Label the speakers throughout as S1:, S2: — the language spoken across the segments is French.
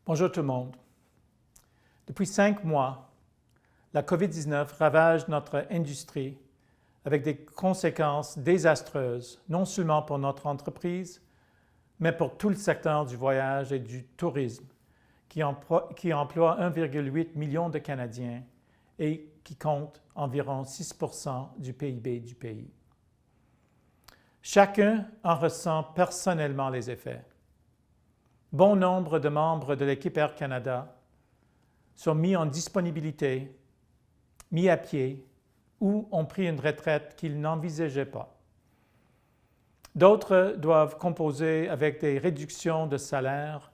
S1: Bonjour tout le monde. Depuis 5 mois, la COVID-19 ravage notre industrie avec des conséquences désastreuses, non seulement pour notre entreprise, mais pour tout le secteur du voyage et du tourisme, qui emploie 1,8 million de Canadiens et qui compte environ 6% du PIB du pays. Chacun en ressent personnellement les effets. Bon nombre de membres de l'équipe Air Canada sont mis en disponibilité, mis à pied ou ont pris une retraite qu'ils n'envisageaient pas. D'autres doivent composer avec des réductions de salaire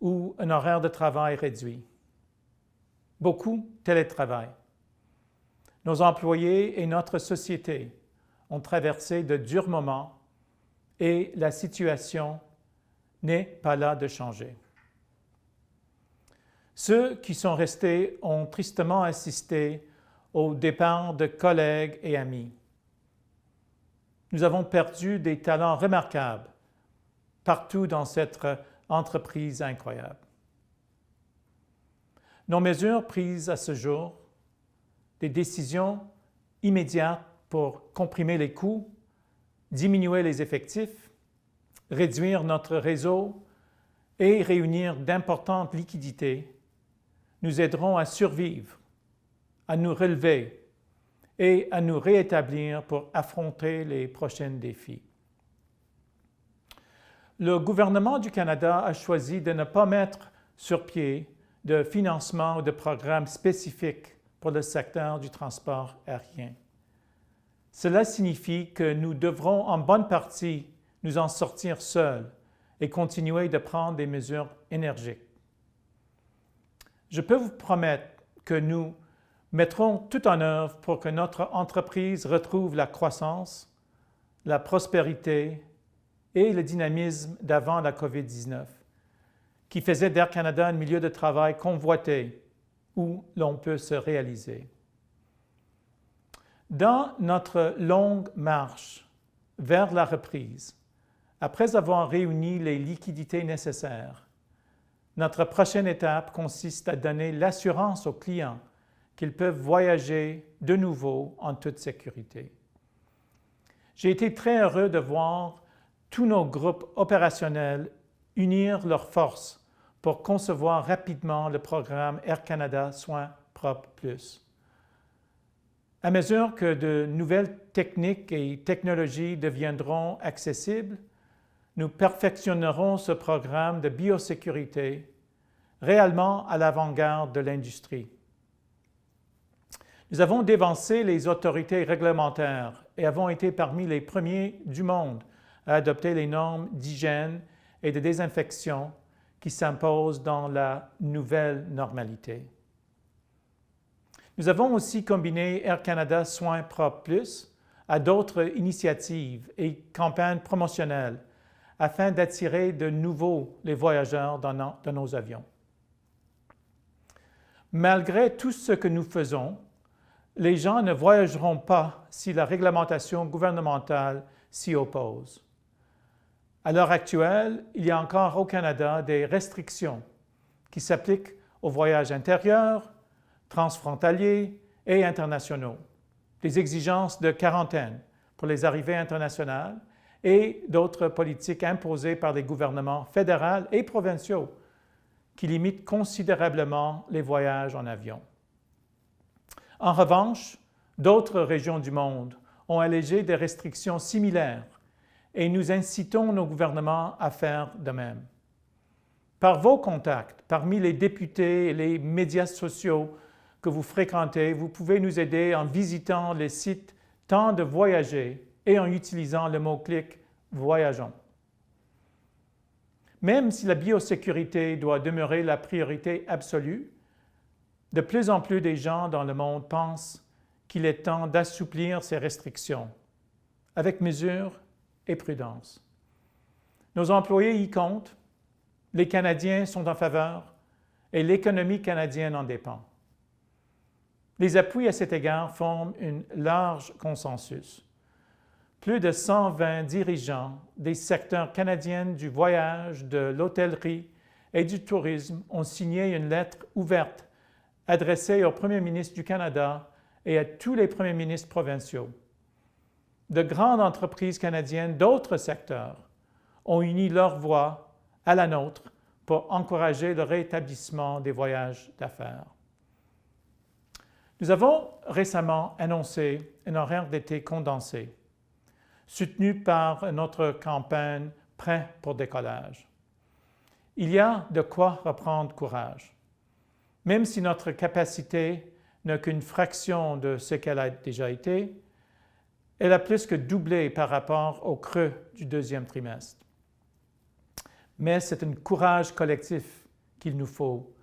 S1: ou un horaire de travail réduit. Beaucoup télétravaillent. Nos employés et notre société ont traversé de durs moments et la situation n'est pas là de changer. Ceux qui sont restés ont tristement assisté au départ de collègues et amis. Nous avons perdu des talents remarquables partout dans cette entreprise incroyable. Nos mesures prises à ce jour, des décisions immédiates pour comprimer les coûts, diminuer les effectifs, réduire notre réseau et réunir d'importantes liquidités, nous aideront à survivre, à nous relever et à nous réétablir pour affronter les prochains défis. Le gouvernement du Canada a choisi de ne pas mettre sur pied de financement ou de programmes spécifiques pour le secteur du transport aérien. Cela signifie que nous devrons en bonne partie nous en sortir seuls et continuer de prendre des mesures énergiques. Je peux vous promettre que nous mettrons tout en œuvre pour que notre entreprise retrouve la croissance, la prospérité et le dynamisme d'avant la COVID-19, qui faisait d'Air Canada un milieu de travail convoité où l'on peut se réaliser. Dans notre longue marche vers la reprise, après avoir réuni les liquidités nécessaires, notre prochaine étape consiste à donner l'assurance aux clients qu'ils peuvent voyager de nouveau en toute sécurité. J'ai été très heureux de voir tous nos groupes opérationnels unir leurs forces pour concevoir rapidement le programme Air Canada Soins Propres Plus. À mesure que de nouvelles techniques et technologies deviendront accessibles, nous perfectionnerons ce programme de biosécurité réellement à l'avant-garde de l'industrie. Nous avons dévancé les autorités réglementaires et avons été parmi les premiers du monde à adopter les normes d'hygiène et de désinfection qui s'imposent dans la nouvelle normalité. Nous avons aussi combiné Air Canada Soins Propres Plus à d'autres initiatives et campagnes promotionnelles afin d'attirer de nouveau les voyageurs dans nos avions. Malgré tout ce que nous faisons, les gens ne voyageront pas si la réglementation gouvernementale s'y oppose. À l'heure actuelle, il y a encore au Canada des restrictions qui s'appliquent aux voyages intérieurs, transfrontaliers et internationaux, des exigences de quarantaine pour les arrivées internationales et d'autres politiques imposées par les gouvernements fédéraux et provinciaux qui limitent considérablement les voyages en avion. En revanche, d'autres régions du monde ont allégé des restrictions similaires et nous incitons nos gouvernements à faire de même. Par vos contacts, parmi les députés et les médias sociaux que vous fréquentez, vous pouvez nous aider en visitant les sites Temps de voyager et en utilisant le mot-clic « Voyageons ». Même si la biosécurité doit demeurer la priorité absolue, de plus en plus de gens dans le monde pensent qu'il est temps d'assouplir ces restrictions, avec mesure et prudence. Nos employés y comptent, les Canadiens sont en faveur et l'économie canadienne en dépend. Les appuis à cet égard forment un large consensus. Plus de 120 dirigeants des secteurs canadiens du voyage, de l'hôtellerie et du Tourisme ont signé une lettre ouverte adressée au Premier ministre du Canada et à tous les premiers ministres provinciaux. De grandes entreprises canadiennes d'autres secteurs ont uni leur voix à la nôtre pour encourager le rétablissement des voyages d'affaires. Nous avons récemment annoncé un horaire d'été condensé, soutenu par notre campagne Prêt pour décollage. Il y a de quoi reprendre courage. Même si notre capacité n'a qu'une fraction de ce qu'elle a déjà été, elle a plus que doublé par rapport au creux du deuxième trimestre. Mais c'est un courage collectif qu'il nous faut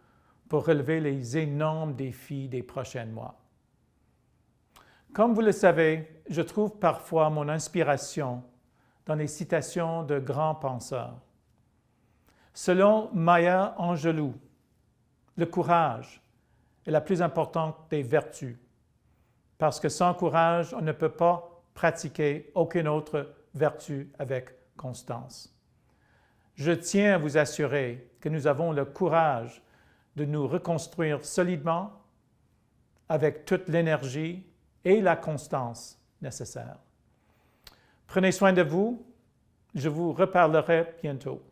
S1: pour relever les énormes défis des prochains mois. Comme vous le savez, je trouve parfois mon inspiration dans les citations de grands penseurs. Selon Maya Angelou, le courage est la plus importante des vertus, parce que sans courage, on ne peut pas pratiquer aucune autre vertu avec constance. Je tiens à vous assurer que nous avons le courage de nous reconstruire solidement avec toute l'énergie et la constance nécessaires. Prenez soin de vous, je vous reparlerai bientôt.